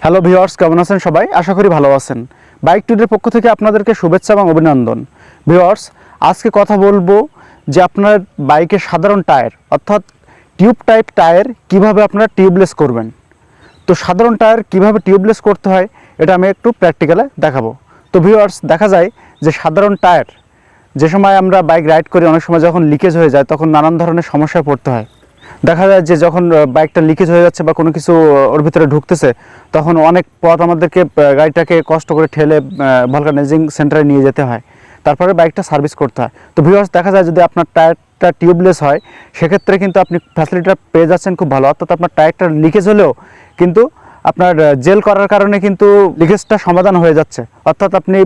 Hello viewers, কেমন আছেন সবাই? আশা করি ভালো আছেন। বাইক টুডের পক্ষ থেকে আপনাদেরকে শুভেচ্ছা এবং অভিনন্দন। ভিউয়ার্স, আজকে কথা বলবো যে আপনার বাইকের সাধারণ টায়ার অর্থাৎ টিউব টাইপ টায়ার কিভাবে আপনারা টিউবলেস করবেন। তো সাধারণ টায়ার কিভাবে টিউবলেস করতে হয় এটা আমি একটু প্র্যাকটিক্যালে দেখাবো। তো ভিউয়ার্স, দেখা যায় যে সাধারণ টায়ার যে সময় আমরা বাইক রাইড করি অনেক সময় যখন লিকেজ হয়ে যায় তখন নানান ধরনের সমস্যায় পড়তে হয়। দেখা যায় যে যখন বাইকটা লিকেজ হয়ে যাচ্ছে বা কোনো কিছু ওর ভিতরে ঢুকতেছে তখন অনেক পথ আমাদেরকে গাড়িটাকে কষ্ট করে ঠেলে ভালকানাইজিং সেন্টারে নিয়ে যেতে হয়, তারপরে বাইকটা সার্ভিস করতে হয়। তো ভিউয়ার্স, দেখা যায় যদি আপনার টায়ারটা টিউবলেস হয় সেক্ষেত্রে কিন্তু আপনি ফ্যাসিলিটিটা পেয়ে যাচ্ছেন খুব ভালো, অর্থাৎ আপনার টায়ারটা লিকেজ হলেও কিন্তু আপনার জেল করার কারণে কিন্তু লিকেজটা সমাধান হয়ে যাচ্ছে, অর্থাৎ আপনি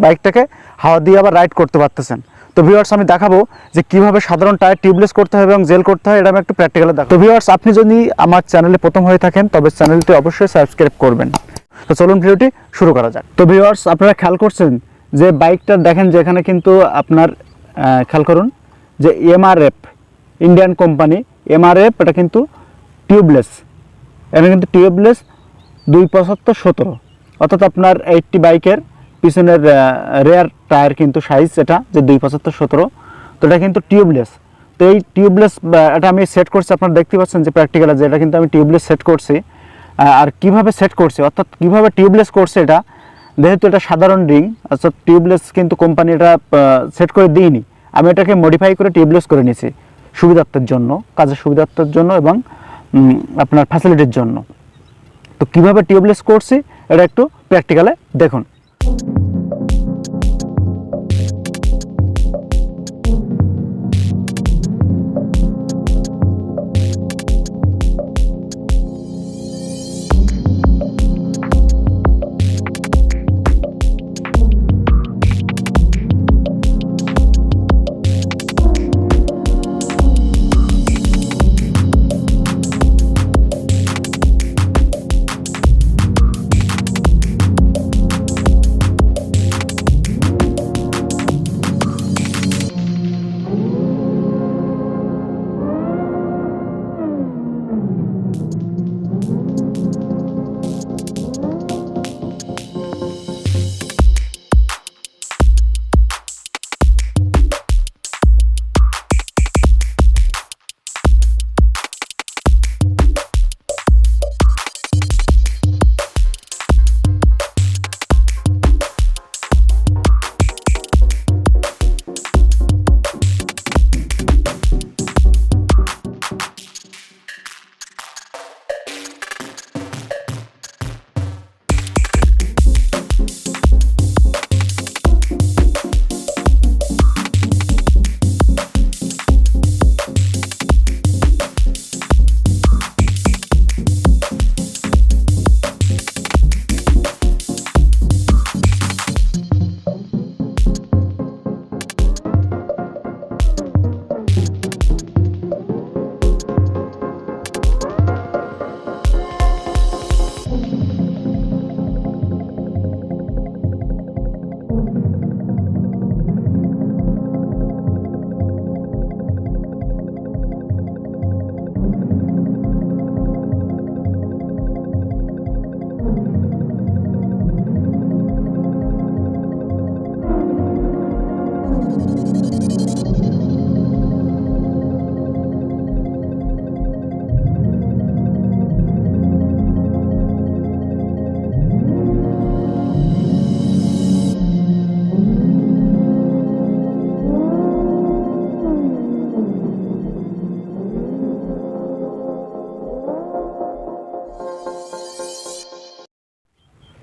বাইকটাকে হাওয়া দিয়ে আবার রাইড করতে পারতেছেন। তো ভিউয়ার্স, আমি দেখাবো যে কিভাবে সাধারণ টায়ার টিউবলেস করতে হয় এবং জেল করতে হয়, এটা আমি একটু প্র্যাকটিক্যালি দেখাবো। তো ভিউয়ার্স, আপনি যদি আমার চ্যানেলে প্রথম হয়ে থাকেন তবে চ্যানেলটি অবশ্যই সাবস্ক্রাইব করবেন। তো চলুন ভিডিওটি শুরু করা যাক। তো ভিউয়ার্স, আপনারা খেয়াল করছেন যে বাইকটা দেখেন যে এখানে কিন্তু আপনার খেয়াল করুন যে এমআরএফ ইন্ডিয়ান কোম্পানি এমআরএফ, এটা কিন্তু টিউবলেস। এটা কিন্তু টিউবলেস 275/17, অর্থাৎ আপনার 80 বাইকের পিছনের রেয়ার টায়ার কিন্তু সাইজ এটা যে 275/17। তো এটা কিন্তু টিউবলেস। তো এই টিউবলেস এটা আমি সেট করছি, আপনারা দেখতে পাচ্ছেন যে প্র্যাকটিক্যালে যে এটা কিন্তু আমি টিউবলেস সেট করছি। আর কিভাবে সেট করছি অর্থাৎ কিভাবে টিউবলেস করছে, এটা যেহেতু এটা সাধারণ রিং, অর্থাৎ টিউবলেস কিন্তু কোম্পানি এটা সেট করে দিইনি, আমি এটাকে মডিফাই করে টিউবলেস করে নিয়েছি সুবিধার্থের জন্য, কাজের সুবিধার্থের জন্য এবং আপনার ফ্যাসিলিটির জন্য। তো কীভাবে টিউবলেস করছি এটা একটু প্র্যাকটিক্যালে দেখুন।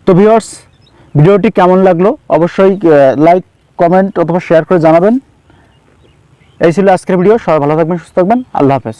তো ভিউয়ার্স, ভিডিওটি কেমন লাগলো অবশ্যই লাইক, কমেন্ট অথবা শেয়ার করে জানাবেন। এই ছিল আজকের ভিডিও। সবাই ভালো থাকবেন, সুস্থ থাকবেন। আল্লাহ হাফেজ।